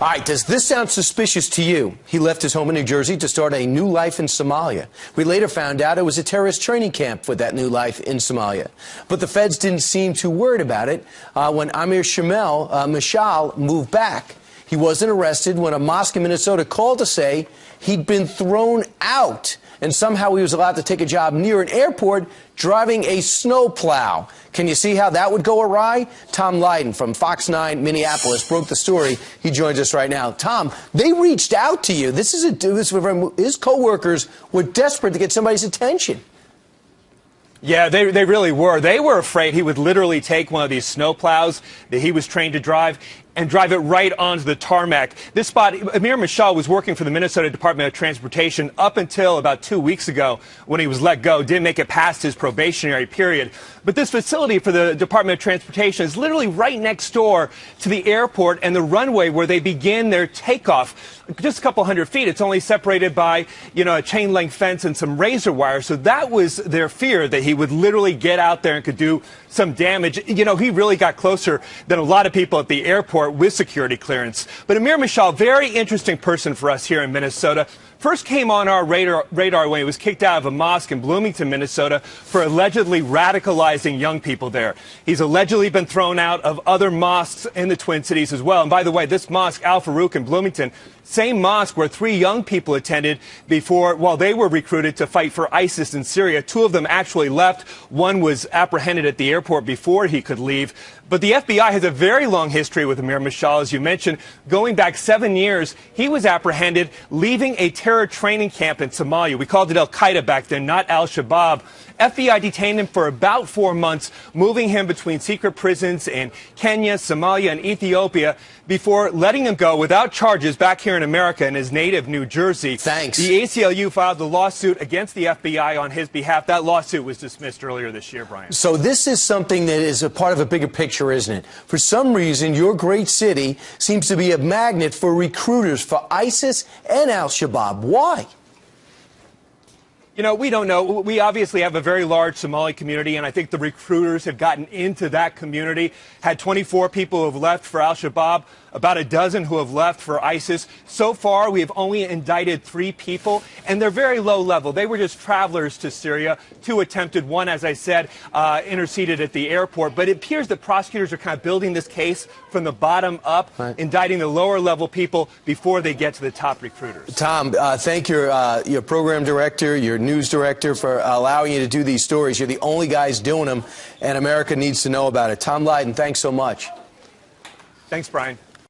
All right, does this sound suspicious to you? He left his home in New Jersey to start a new life in Somalia. We later found out it was a terrorist training camp for that new life in Somalia. But the feds didn't seem too worried about it when Amir Mashal moved back. He wasn't arrested when a mosque in Minnesota called to say he'd been thrown out, and somehow he was allowed to take a job near an airport driving a snowplow. Can you see how that would go awry? Tom Lydon from Fox 9 Minneapolis broke the story. He joins us right now. Tom, they reached out to you. This is his co-workers were desperate to get somebody's attention. Yeah, they really were. They were afraid he would literally take one of these snowplows that he was trained to drive and drive it right onto the tarmac. This spot, Amir Mashal was working for the Minnesota Department of Transportation up until about 2 weeks ago when he was let go. Didn't make it past his probationary period. But this facility for the Department of Transportation is literally right next door to the airport and the runway where they begin their takeoff. Just a couple hundred feet. It's only separated by, a chain link fence and some razor wire. So that was their fear, that he would literally get out there and could do some damage. He really got closer than a lot of people at the airport with security clearance. But Amir Mashal, very interesting person for us here in Minnesota. First came on our radar when he was kicked out of a mosque in Bloomington, Minnesota, for allegedly radicalizing young people there. He's allegedly been thrown out of other mosques in the Twin Cities as well. And by the way, this mosque, Al Farouk in Bloomington, same mosque where 3 young people attended while they were recruited to fight for ISIS in Syria. 2 of them actually left. One was apprehended at the airport before he could leave. But the FBI has a very long history with Amir Mashal, as you mentioned. Going back 7 years, he was apprehended leaving a terror training camp in Somalia. We called it Al-Qaeda back then, not Al-Shabaab. FBI detained him for about 4 months, moving him between secret prisons in Kenya, Somalia, and Ethiopia before letting him go without charges back here in America in his native New Jersey. Thanks. The ACLU filed the lawsuit against the FBI on his behalf. That lawsuit was dismissed earlier this year, Brian. So this is something that is a part of a bigger picture, isn't it? For some reason, your great city seems to be a magnet for recruiters for ISIS and Al-Shabaab. Why? We don't know. We obviously have a very large Somali community, and I think the recruiters have gotten into that community. Had 24 people who have left for Al-Shabaab, about a dozen who have left for ISIS. So far, we have only indicted 3 people, and they're very low level. They were just travelers to Syria. 2 attempted. One, as I said, interceded at the airport. But it appears that prosecutors are kind of building this case from the bottom up, right, indicting the lower level people before they get to the top recruiters. Tom, thank your program director, your news director, for allowing you to do these stories. You're the only guys doing them, and America needs to know about it. Tom Lydon, thanks so much. Thanks, Brian.